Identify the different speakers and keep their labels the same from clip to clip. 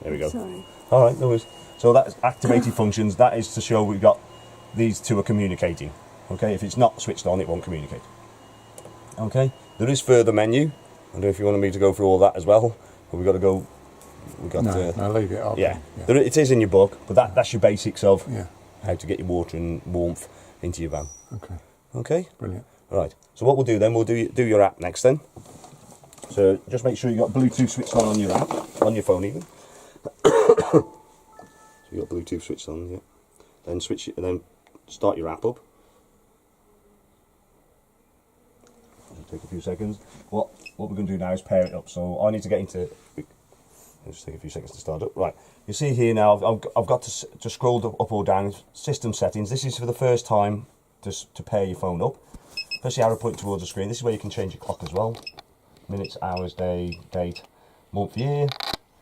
Speaker 1: There we go.
Speaker 2: Sorry.
Speaker 1: All right, no worries. So that's activated functions. That is to show we've got these two are communicating. Okay, if it's not switched on, it won't communicate. Okay, there is further menu. I don't know if you want me to go through all that as well, but we've got to go. We've got
Speaker 3: no, leave it up.
Speaker 1: Yeah, There, it is in your book, but that's your basics of
Speaker 3: Yeah.
Speaker 1: how to get your water and warmth into your van.
Speaker 3: Okay.
Speaker 1: Okay.
Speaker 3: Brilliant.
Speaker 1: All right. So what we'll do then, we'll do your app next then. So just make sure you got Bluetooth switched on your app, on your phone even. So you got Bluetooth switched on, yeah. Then switch it, and then start your app up. It'll take a few seconds. What we're going to do now is pair it up. So I need to get into. It'll just take a few seconds to start up. Right. You see here now. I've got to scroll up or down. System settings. This is for the first time to pair your phone up. Press the arrow pointing towards the screen. This is where you can change your clock as well. Minutes, hours, day, date, month, year.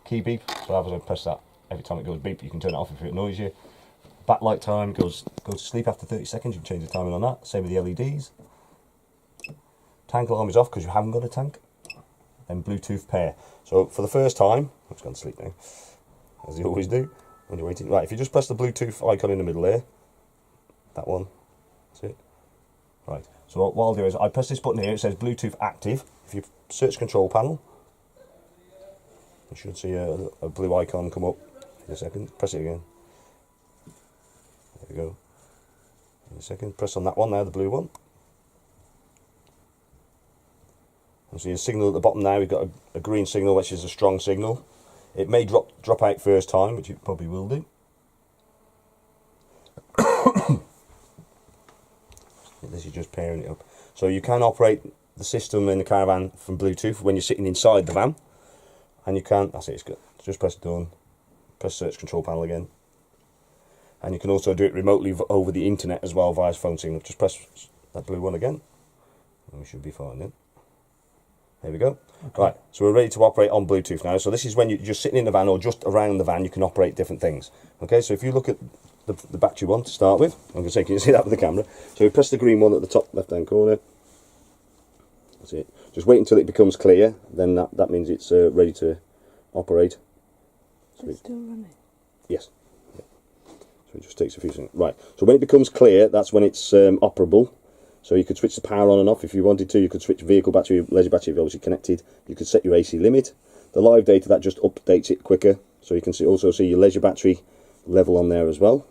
Speaker 1: Key beep. So as I press that, every time it goes beep, you can turn it off if it annoys you. Backlight time goes to sleep after 30 seconds. You can change the timing on that. Same with the LEDs. Tank alarm is off because you haven't got a tank. Then Bluetooth pair. So for the first time, I'm just going to sleep now, as you always do when you're waiting. Right, if you just press the Bluetooth icon in the middle there, that one, that's it. Right, so what I'll do is I press this button here, it says Bluetooth active. If you search control panel, you should see a blue icon come up in a second. Press it again. There we go. In a second, press on that one now, the blue one. And see a signal at the bottom now, we've got a green signal, which is a strong signal. It may drop out first time, which it probably will do. This is just pairing it up. So you can operate the system in the caravan from Bluetooth when you're sitting inside the van. And you can, that's it, it's good. Just press done, press search control panel again. And you can also do it remotely over the internet as well via phone signal. Just press that blue one again, and we should be fine then. There we go. Okay. Right, so we're ready to operate on Bluetooth now. So this is when you're just sitting in the van or just around the van, you can operate different things. Okay, so if you look at the battery one to start with, I'm going to say, can you see that with the camera? So we press the green one at the top left-hand corner. That's it. Just wait until it becomes clear, then that means it's ready to operate. So
Speaker 2: it's still running?
Speaker 1: Yes. Yeah. So it just takes a few seconds. Right, so when it becomes clear, that's when it's operable. So you could switch the power on and off if you wanted to. You could switch vehicle battery, leisure battery if you're obviously connected. You could set your AC limit. The live data, that just updates it quicker. So you can also see your leisure battery level on there as well.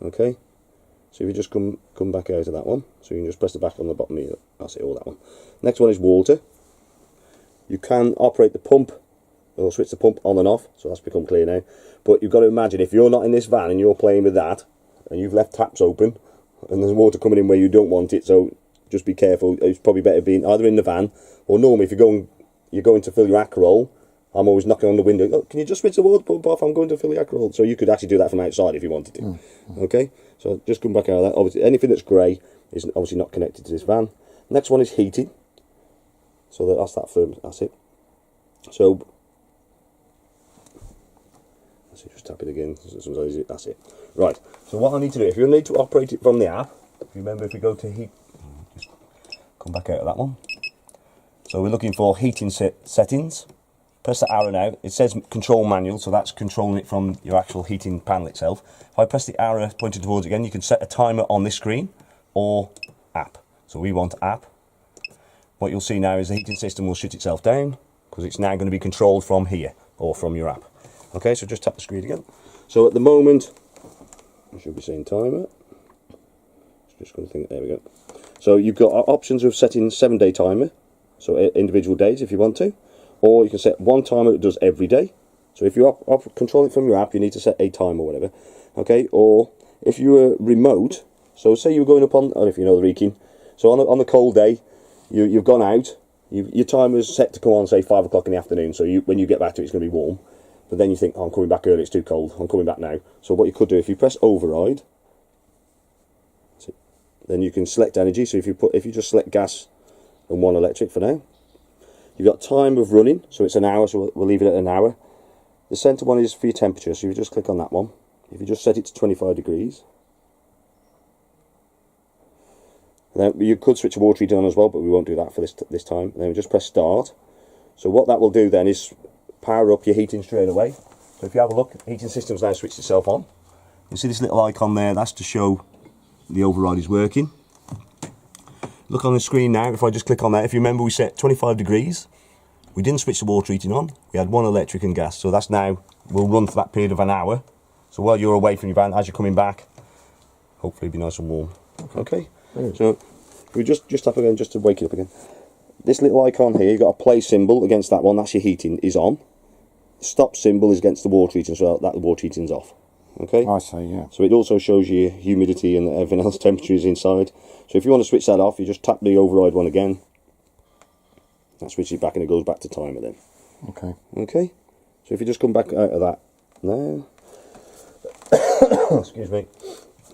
Speaker 1: Okay. So if you just come back out of that one, so you can just press the back on the bottom here. That's it, all that one. Next one is water. You can operate the pump, or switch the pump on and off, so that's become clear now. But you've got to imagine, if you're not in this van and you're playing with that, and you've left taps open, and there's water coming in where you don't want it, so just be careful. It's probably better being either in the van, or normally if you're going to fill your Aperol, I'm always knocking on the window. Oh, can you just switch the water pump off? I'm going to fill the Aperol. So you could actually do that from outside if you wanted to. Okay, so just come back out of that. Obviously, anything that's grey is obviously not connected to this van. Next one is heating. So that's that firm. That's it. So let's just tap it again. That's it. Right. So what I need to do, if you need to operate it from the app, if you remember, if we go to heat, just come back out of that one. So we're looking for heating settings. Press the arrow now. It says control manual, so that's controlling it from your actual heating panel itself. If I press the arrow pointed towards again, you can set a timer on this screen or app. So we want app. What you'll see now is the heating system will shut itself down because it's now going to be controlled from here or from your app. Okay, so just tap the screen again. So at the moment, I should be saying timer. Just going to think, there we go. So you've got options of setting 7-day timer, so individual days if you want to. Or you can set one timer that does every day. So if you control it from your app, you need to set a time or whatever. Okay, or if you were remote, so say you were going up on, I don't know if you know the Reeking, so on the cold day, you've gone out, your timer's set to come on, say 5 o'clock in the afternoon, so when you get back to it, it's going to be warm. But then you think, oh, I'm coming back early, it's too cold, I'm coming back now. So what you could do, if you press override, then you can select energy. So if you just select gas and 1 electric for now. You've got time of running, so it's an hour, so we'll leave it at an hour. The centre one is for your temperature, so you just click on that one. If you just set it to 25 degrees. Then you could switch the water heater on as well, but we won't do that for this time. And then we just press start. So what that will do then is power up your heating straight away. So if you have a look, heating system's now switched itself on. You see this little icon there, that's to show the override is working. Look on the screen now, if I just click on that, if you remember we set 25 degrees. We didn't switch the water heating on, we had one electric and gas, so that's now, will run for that period of an hour. So while you're away from your van, as you're coming back, hopefully it'll be nice and warm. Okay, so we just tap again, just to wake it up again. This little icon here, you've got a play symbol against that one, that's your heating, is on. The stop symbol is against the water heating, so that the water heating's off. Okay?
Speaker 2: I see, yeah.
Speaker 1: So it also shows you humidity and everything else, temperature is inside. So if you want to switch that off, you just tap the override one again. That switches it back and it goes back to timer then.
Speaker 2: Okay.
Speaker 1: Okay? So if you just come back out of that now. Excuse me.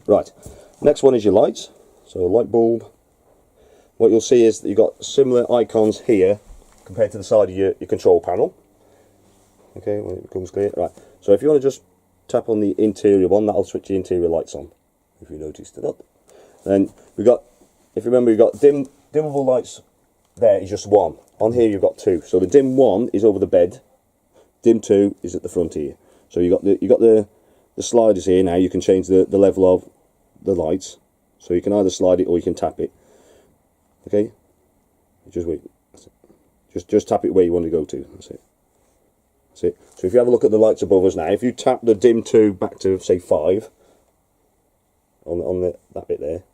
Speaker 1: Right. Next one is your lights. So light bulb. What you'll see is that you've got similar icons here compared to the side of your control panel. Okay, when it becomes clear. Right. So if you want to just tap on the interior one, that'll switch the interior lights on. If you noticed it up. Then we've got, if you remember, you've got dimmable lights. There is just one. On here you've got two. So the dim one is over the bed. Dim two is at the front here. So you got the sliders here now. You can change the level of the lights. So you can either slide it or you can tap it. Okay. Just wait. That's it. Just tap it where you want to go to. That's it. That's it. So if you have a look at the lights above us now, if you tap the dim 2 back to say 5 on that bit there,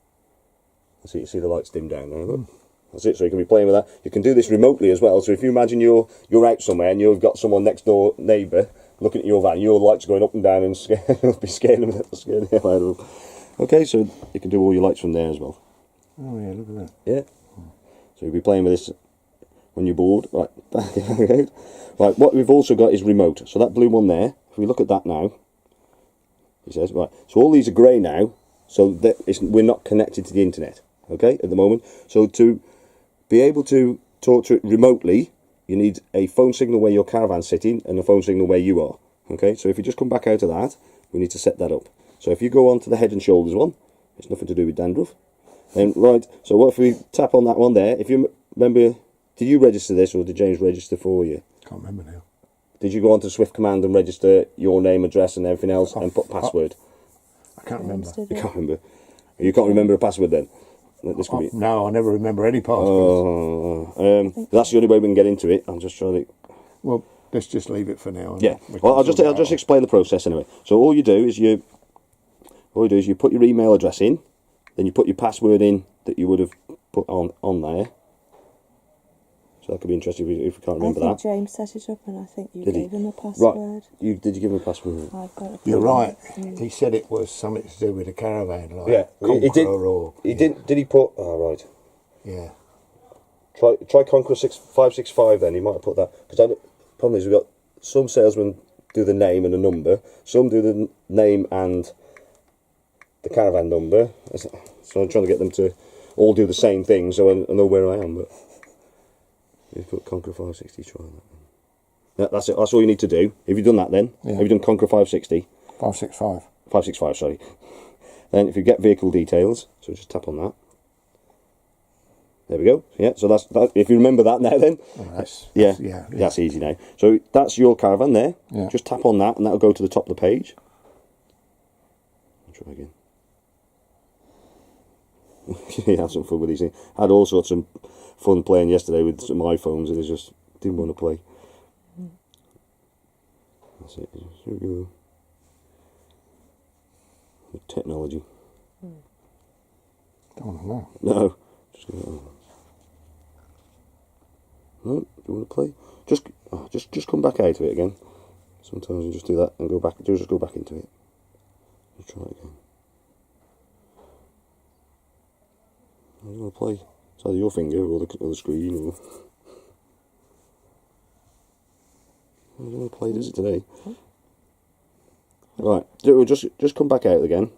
Speaker 1: that's it. You see the lights dim down there. Look. That's it. So you can be playing with that. You can do this remotely as well. So if you imagine you're out somewhere and you've got someone next door neighbour looking at your van, your lights going up and down and be scaring them, scaring the hell out of them. Okay, so you can do all your lights from there as well.
Speaker 2: Oh yeah, look at that.
Speaker 1: Yeah. So you'll be playing with this when you're bored. Right. Right. What we've also got is remote. So that blue one there. If we look at that now, it says right. So all these are grey now. So that we're not connected to the internet. Okay, at the moment. So to be able to talk to it remotely, you need a phone signal where your caravan's sitting and a phone signal where you are. Okay, so if you just come back out of that, we need to set that up. So if you go on to the head and shoulders one, it's nothing to do with dandruff. Then right, so what if we tap on that one there? If you remember, did you register this or did James register for you?
Speaker 2: Can't remember now.
Speaker 1: Did you go on to Swift Command and register your name, address and everything else and put password?
Speaker 2: I can't remember.
Speaker 1: You can't remember. You can't remember a password then? This could be...
Speaker 2: No, I never remember any passwords.
Speaker 1: That's the only way we can get into it. I'm just trying to...
Speaker 2: Well, let's just leave it for now.
Speaker 1: Yeah. Well, I'll just explain the process anyway. So all you do is you put your email address in, then you put your password in that you would have put on there. So that could be interesting if you can't remember that.
Speaker 3: I think James set it up and I think you gave him a password.
Speaker 1: Right. Did you give him a password?
Speaker 3: I've got it.
Speaker 2: You're right. He said it was something to do with a caravan, like
Speaker 1: he did.
Speaker 2: Or,
Speaker 1: he didn't. Did he put? Oh right.
Speaker 2: Yeah.
Speaker 1: Try Conqueror 565 then. He might have put that because the problem is we've got some salesmen do the name and a number. Some do the name and the caravan number. So I'm trying to get them to all do the same thing so I know where I am. But you put Conqueror 560. Try that. That's it. That's all you need to do. Have you done that then?
Speaker 2: Yeah.
Speaker 1: Have you done Conqueror 560?
Speaker 2: 565.
Speaker 1: 565. Sorry. Then if you get vehicle details, so just tap on that. There we go. Yeah. So that's that. If you remember that now, then.
Speaker 2: Oh,
Speaker 1: yeah. That's easy now. So that's your caravan there.
Speaker 2: Yeah.
Speaker 1: Just tap on that, and that'll go to the top of the page. I'll try again. Have some fun with these things. I had all sorts of fun playing yesterday with some iPhones, and I just didn't want to play. That's it. Here we go. The technology.
Speaker 2: Don't want to know.
Speaker 1: No. Just go. No. Do you want to play? Just come back out of it again. Sometimes you just do that and go back. Just go back into it. Let's try it again. I don't want to play. It's either your finger or the screen or... I don't want to play, does it today? Right, we'll just come back out again.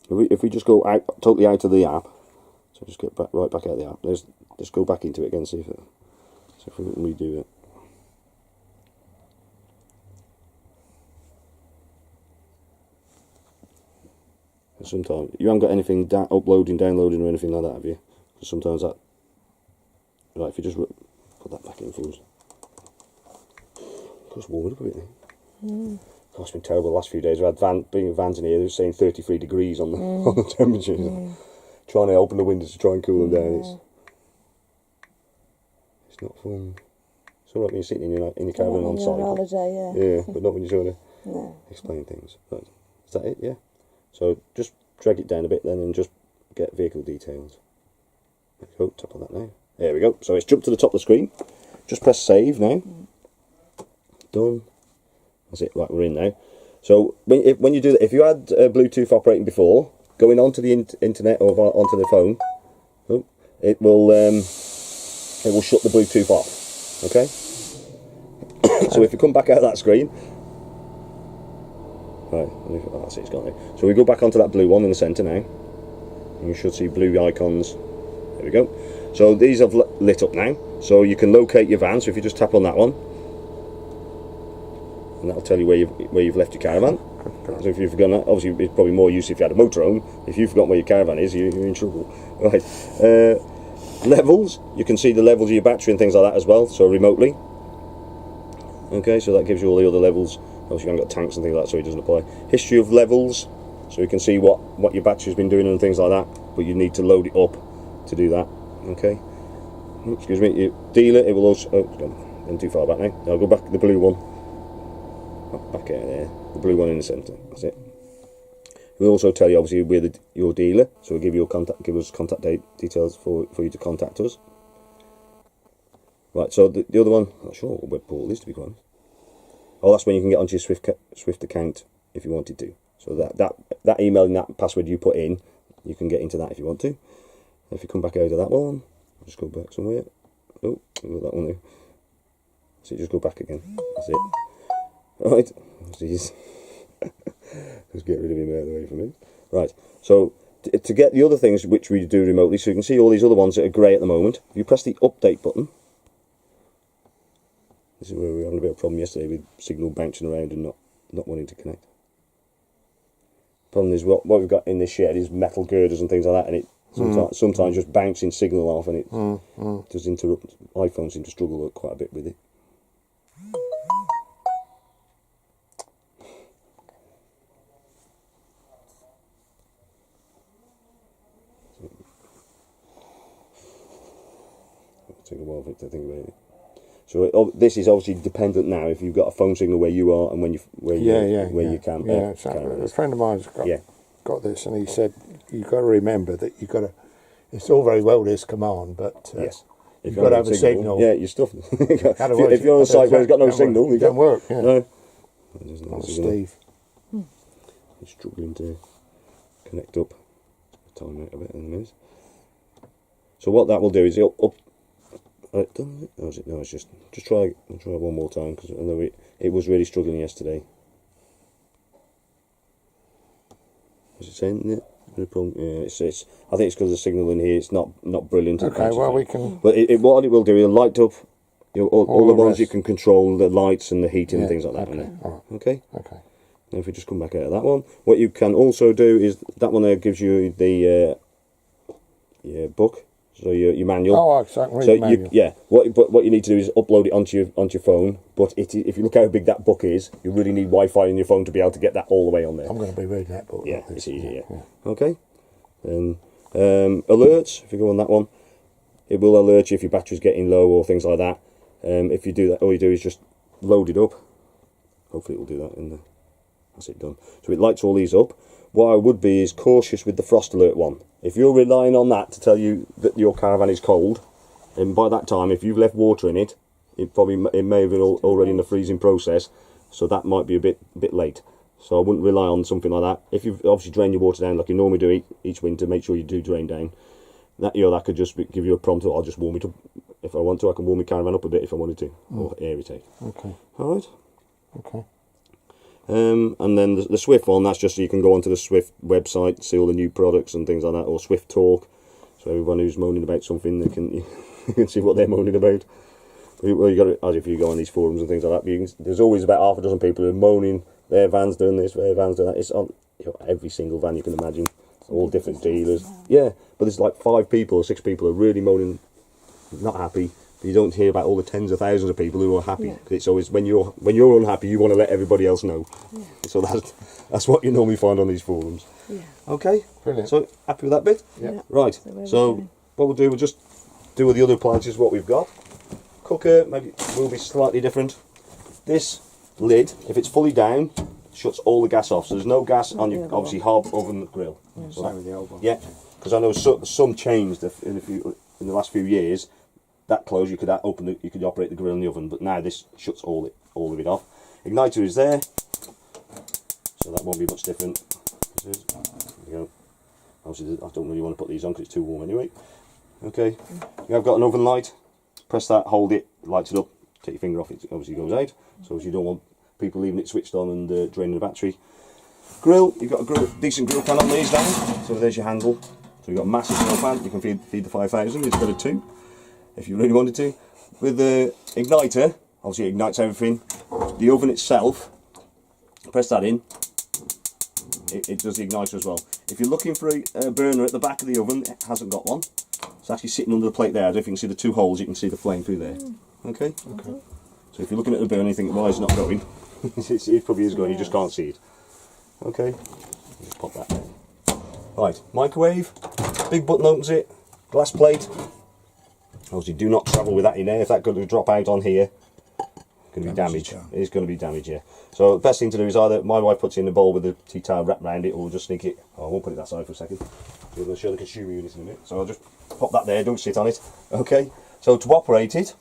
Speaker 1: If we just go out totally out of the app, so just get right back out of the app. Let's just go back into it again, see if we can redo it. Sometimes you haven't got anything uploading, downloading, or anything like that, have you? Because sometimes that. Right, if you just put that back in for us. Just warm it up a bit. Oh, it's been terrible the last few days. I've had bringing vans in here, they're saying 33 degrees on the on the temperature. Trying to open the windows to try and cool them down. It's not fun. It's all right when you're sitting in your caravan on site.
Speaker 3: Holiday,
Speaker 1: Yeah, but not when you're trying to explain things. Right. Is that it? Yeah. So just drag it down a bit then and just get vehicle details. There we go, top of that now. There we go. So it's jumped to the top of the screen. Just press save now. Done. That's it. Right, we're in now. So when you do that, if you had Bluetooth operating before, going onto the internet or onto the phone, it will shut the Bluetooth off. Okay. So if you come back out of that screen, right, that's it. It's gone now. So we go back onto that blue one in the centre now, and you should see blue icons. There we go. So these have lit up now, so you can locate your van. So if you just tap on that one, and that'll tell you where you've left your caravan. So if you've forgotten that, obviously it's probably more use if you had a motorhome. If you've forgotten where your caravan is, you're in trouble. Right. Levels, you can see the levels of your battery and things like that as well, so remotely. Okay, so that gives you all the other levels. Obviously you haven't got tanks and things like that, so it doesn't apply. History of levels, so you can see what your battery's been doing and things like that, but you need to load it up to do that. Okay. Excuse me, your dealer, it will also... Oh, it's gone too far back now. I'll go back to the blue one. Back out there. The blue one in the centre. That's it. We'll also tell you, obviously, we're your dealer, so we'll give you give us contact details for you to contact us. Right, so the other one, I'm not sure what web portal is, to be quite honest. Oh, that's when you can get onto your Swift account if you wanted to. So that email and that password you put in, you can get into that if you want to. If you come back out of that one, I'll just go back somewhere. Oh, I've got that one there. So you just go back again. That's it. Right. Jeez. Just get rid of him out of the way from me. Right. So to get the other things which we do remotely, so you can see all these other ones that are grey at the moment. If you press the update button, this is where we were having a bit of a problem yesterday with signal bouncing around and not wanting to connect. Problem is what we've got in this shed is metal girders and things like that, and it sometimes just bouncing signal off, and it does interrupt. iPhones seem to struggle quite a bit with it. Take a while for it to think about it. So this is obviously dependent now if you've got a phone signal where you are and where you can.
Speaker 2: Yeah, exactly. A friend of mine's got this, and he said you've got to remember that you've got to. It's all very well this command, but
Speaker 1: yes,
Speaker 2: you've got to have a signal.
Speaker 1: Yeah, your stuff. If you're on a site where it's got no signal,
Speaker 2: it doesn't work. Yeah.
Speaker 1: No.
Speaker 2: Steve.
Speaker 1: He's struggling to connect up. Time out a bit in a minute. So what that will do is it'll up. Done it? Or is it? No, it's just try one more time, because I know it was really struggling yesterday. Was it saying it? No problem. Yeah, it's. I think it's because the signal in here it's not brilliant.
Speaker 2: Okay, well we can.
Speaker 1: But what it will do, it'll light up. All the ones you can control, the lights and the heating and things like that.
Speaker 2: Okay. All right.
Speaker 1: Okay.
Speaker 2: Okay.
Speaker 1: Now if we just come back out of that one, what you can also do is that one there gives you the book. So your manual.
Speaker 2: Oh, exactly. So manual.
Speaker 1: What you need to do is upload it onto your phone. But if you look how big that book is, you really need Wi-Fi in your phone to be able to get that all the way on there.
Speaker 2: I'm going to be reading that book.
Speaker 1: Yeah, it's easy. Yeah. Okay. And alerts. If you go on that one, it will alert you if your battery's getting low or things like that. If you do that, all you do is just load it up. Hopefully, it will do that. That's it done. So it lights all these up. What I would be is cautious with the frost alert one. If you're relying on that to tell you that your caravan is cold, and by that time, if you've left water in it, it may have been already in the freezing process, so that might be a bit late. So I wouldn't rely on something like that. If you've obviously drained your water down like you normally do each winter, make sure you do drain down. That could just give you a prompt. I'll just warm it up. If I want to, I can warm my caravan up a bit if I wanted to, or air it out.
Speaker 2: Okay.
Speaker 1: All right.
Speaker 2: Okay.
Speaker 1: And then the Swift one, that's just so you can go onto the Swift website, see all the new products and things like that, or Swift Talk. So everyone who's moaning about something, they can you can see what they're moaning about. Well, you got to, as if you go on these forums and things like that. There's always about half a dozen people who are moaning. Their van's doing this, their van's doing that. It's on every single van you can imagine. All different dealers. Yeah, but there's like 5 people or 6 people who are really moaning, not happy, You don't hear about all the tens of thousands of people who are happy. Yeah. It's always when you're unhappy, you want to let everybody else know. Yeah. So that's what you normally find on these forums. Yeah. Okay.
Speaker 2: Brilliant.
Speaker 1: So happy with that bit?
Speaker 2: Yeah.
Speaker 1: Right. So what we'll do, we'll just do with the other appliances what we've got. Cooker maybe will be slightly different. This lid, if it's fully down, shuts all the gas off. So there's no gas on your obviously hob, oven, grill.
Speaker 2: So that, with the old one.
Speaker 1: Yeah. Because I know some changed in the last few years. That closed, you could operate the grill in the oven, but now this shuts all of it off. Igniter is there, so that won't be much different. There you go. Obviously, I don't really want to put these on because it's too warm anyway. Okay, you have got an oven light. Press that, hold it, lights it up. Take your finger off, it obviously goes out. So you don't want people leaving it switched on and draining the battery. Grill, you've got a decent grill pan on these down. So there's your handle. So you've got a massive grill pan. You can feed the 5000 instead of 2. If you really wanted to. With the igniter, obviously it ignites everything. The oven itself, press that in, it does the igniter as well. If you're looking for a burner at the back of the oven, it hasn't got one. It's actually sitting under the plate there. I don't know if you can see the 2 holes, you can see the flame through there. Okay? Okay. So if you're looking at the burner and you think, why is it not going? it probably is going, you just can't see it. Okay? Just pop that there. Right, microwave, big button opens it, glass plate. Obviously, do not travel with that in there. If that's going to drop out on here, it's going to be damaged. It's going to be damaged, yeah. So the best thing to do is either my wife puts it in a bowl with a tea towel wrapped around it, or we'll just sneak it. Oh, I won't put it that side for a second. We're going to show the consumer unit in a minute. So I'll just pop that there. Don't sit on it. Okay. So to operate it,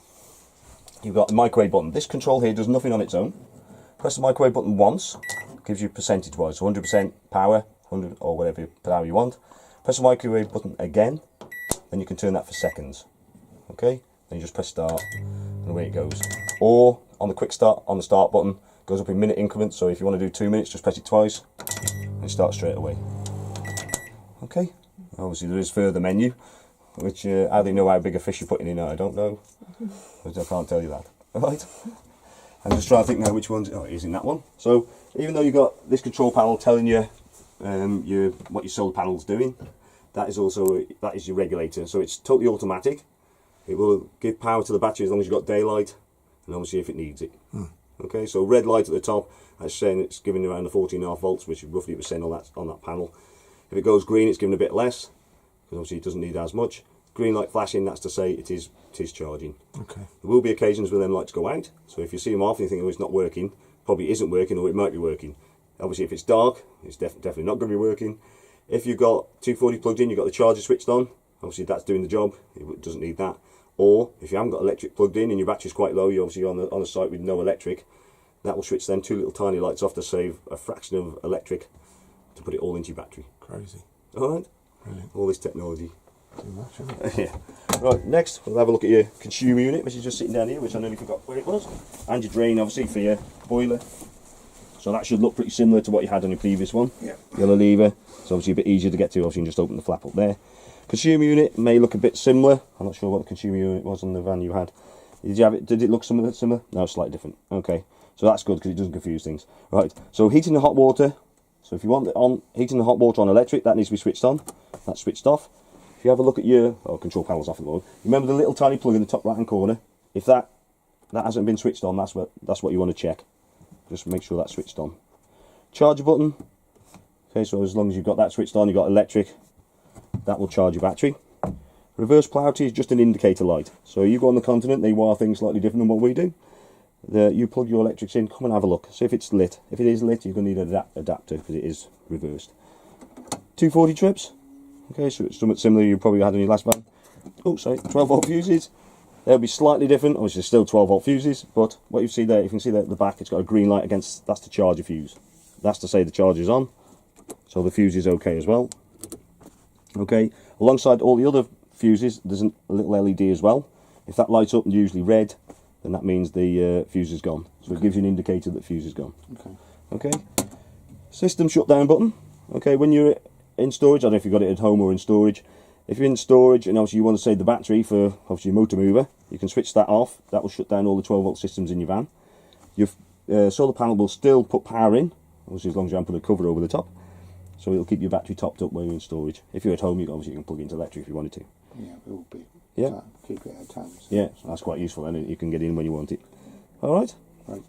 Speaker 1: you've got the microwave button. This control here does nothing on its own. Press the microwave button once, gives you percentage-wise, so 100% power, 100 or whatever power you want. Press the microwave button again, then you can turn that for seconds. Okay, then you just press start and away it goes. Or on the quick start, on the start button, goes up in minute increments, so if you want to do 2 minutes, just press it twice and it starts straight away. Okay, obviously there is further menu, which how they know how big a fish you're putting in, I don't know, but I can't tell you that. Alright, I'm just trying to think now which one's, oh, it is in that one. So even though you've got this control panel telling you what your solar panel's doing, that is your regulator, so it's totally automatic. It will give power to the battery as long as you've got daylight, and obviously if it needs it. Okay, so red light at the top, that's saying it's giving around the 14.5 volts, which is roughly % on that panel. If it goes green, it's giving a bit less, because obviously it doesn't need as much. Green light flashing, that's to say it is charging. Okay. There will be occasions where them lights go out, so if you see them off and you think, oh, it's not working, probably isn't working, or it might be working. Obviously if it's dark, it's definitely not going to be working. If you've got 240 plugged in, you've got the charger switched on, obviously that's doing the job, it doesn't need that. Or if you haven't got electric plugged in and your battery's quite low, you're obviously on a site with no electric, that will switch them 2 little tiny lights off to save a fraction of electric to put it all into your battery.
Speaker 2: Crazy.
Speaker 1: Alright?
Speaker 2: Brilliant.
Speaker 1: All this technology.
Speaker 2: Too much, isn't it?
Speaker 1: Yeah. Right, next we'll have a look at your consumer unit, which is just sitting down here, which I nearly forgot where it was. And your drain, obviously, for your boiler. So that should look pretty similar to what you had on your previous one. Yeah. Yellow lever. It's obviously a bit easier to get to, obviously you can just open the flap up there. Consumer unit may look a bit similar. I'm not sure what the consumer unit was on the van you had. Did it look similar? No, slightly different. Okay, so that's good because it doesn't confuse things. Right, so heating and hot water. So if you want it on heating and hot water on electric, that needs to be switched on. That's switched off. If you have a look at your control panel's off at the moment. Remember the little tiny plug in the top right hand corner. If that hasn't been switched on, that's what you want to check. Just make sure that's switched on. Charger button. Okay, so as long as you've got that switched on, you've got electric. That will charge your battery. Reverse polarity is just an indicator light. So you go on the continent, they wire things slightly different than what we do. You plug your electrics in, come and have a look. See if it's lit. If it is lit, you're going to need an adapter because it is reversed. 240 trips. Okay, so it's somewhat similar you probably had on your last van. Oh, sorry, 12 volt fuses. They'll be slightly different. Obviously, still 12 volt fuses, but what you see there, you can see there at the back, it's got a green light against. That's the charger fuse. That's to say the charger's on. So the fuse is okay as well. Okay, alongside all the other fuses, there's a little LED as well. If that lights up and usually red, then that means the fuse is gone. So it gives you an indicator that fuse is gone. Okay. System shutdown button. Okay, when you're in storage, I don't know if you've got it at home or in storage. If you're in storage and obviously you want to save the battery for obviously your motor mover, you can switch that off. That will shut down all the 12 volt systems in your van. Your solar panel will still put power in, obviously as long as you haven't put a cover over the top. So it'll keep your battery topped up when you're in storage. If you're at home, you can plug into electric if you wanted to.
Speaker 2: Yeah, it will be.
Speaker 1: Yeah.
Speaker 2: Keep it at times.
Speaker 1: Yeah, so that's quite useful, and you can get in when you want it. All right.
Speaker 2: Right.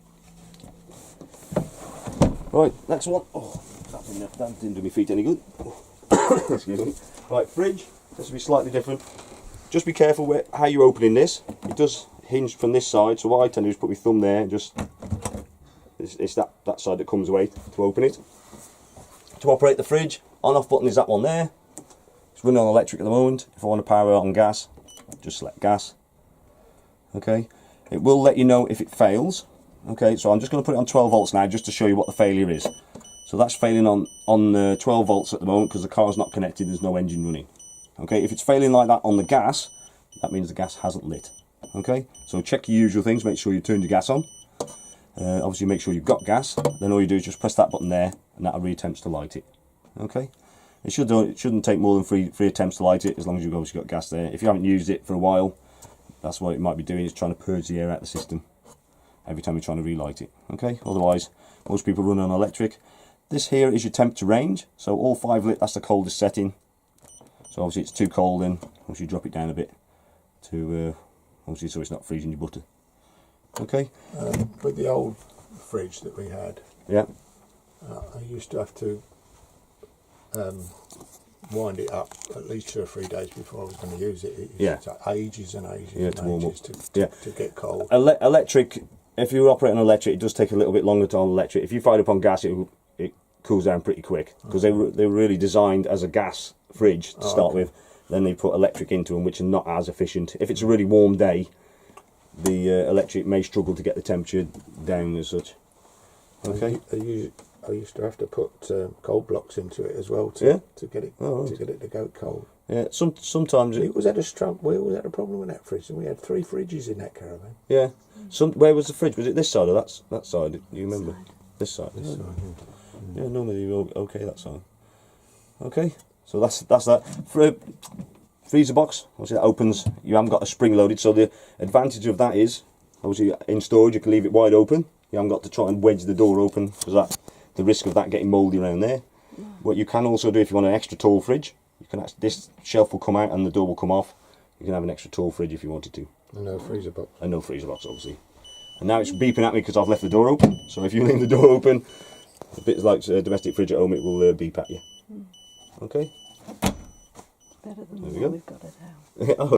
Speaker 1: Right, next one. Oh, that didn't do my feet any good. Excuse me. Right, fridge. This will be slightly different. Just be careful how you're opening this. It does hinge from this side, so what I tend to do is put my thumb there and just... It's that side that comes away to open it. To operate the fridge, on-off button is that one there. It's running on electric at the moment. If I want to power it on gas, just select gas. Okay, it will let you know if it fails. Okay, so I'm just going to put it on 12 volts now just to show you what the failure is. So that's failing on 12 volts at the moment because the car's not connected, there's no engine running. Okay, if it's failing like that on the gas, that means the gas hasn't lit. Okay, so check your usual things, make sure you turned your gas on. Obviously make sure you've got gas, then all you do is just press that button there and that'll re-attempts to light it. Okay, it shouldn't take more than three attempts to light it as long as you've obviously got gas there. If you haven't used it for a while, that's what it might be doing, is trying to purge the air out of the system every time you're trying to relight it. Okay, otherwise most people run on electric. This here is your temp to range, so all 5 lit, that's the coldest setting. So obviously it's too cold, then obviously drop it down a bit to obviously so it's not freezing your butter. Okay.
Speaker 2: With the old fridge that we had,
Speaker 1: Yeah.
Speaker 2: I used to have to wind it up at least 2 or 3 days before I was going to use it. It used to take ages and ages
Speaker 1: to warm up.
Speaker 2: to get cold.
Speaker 1: Electric, if you operate on electric, it does take a little bit longer to on electric. If you fire it up on gas, it cools down pretty quick because they were really designed as a gas fridge to start with. Then they put electric into them, which are not as efficient. If it's a really warm day, the electric may struggle to get the temperature down as such. Okay.
Speaker 2: I used to have to put cold blocks into it as well to get it to go cold.
Speaker 1: Yeah. Sometimes
Speaker 2: we always had a problem with that fridge, and we had 3 fridges in that caravan.
Speaker 1: Yeah. Where was the fridge? Was it this side or that side? Do you remember? This side.
Speaker 2: This side.
Speaker 1: Yeah. Normally you're okay that side. Okay. So that's that. For a freezer box, obviously that opens. You haven't got a spring loaded, so the advantage of that is, obviously in storage you can leave it wide open. You haven't got to try and wedge the door open because the risk of that getting mouldy around there. No. What you can also do if you want an extra tall fridge, this shelf will come out and the door will come off. You can have an extra tall fridge if you wanted to.
Speaker 2: And no freezer box.
Speaker 1: And no freezer box, obviously. And now it's beeping at me because I've left the door open. So if you leave the door open, a bit like a domestic fridge at home, it will beep at you. Okay.
Speaker 3: Better than the one we've got at home.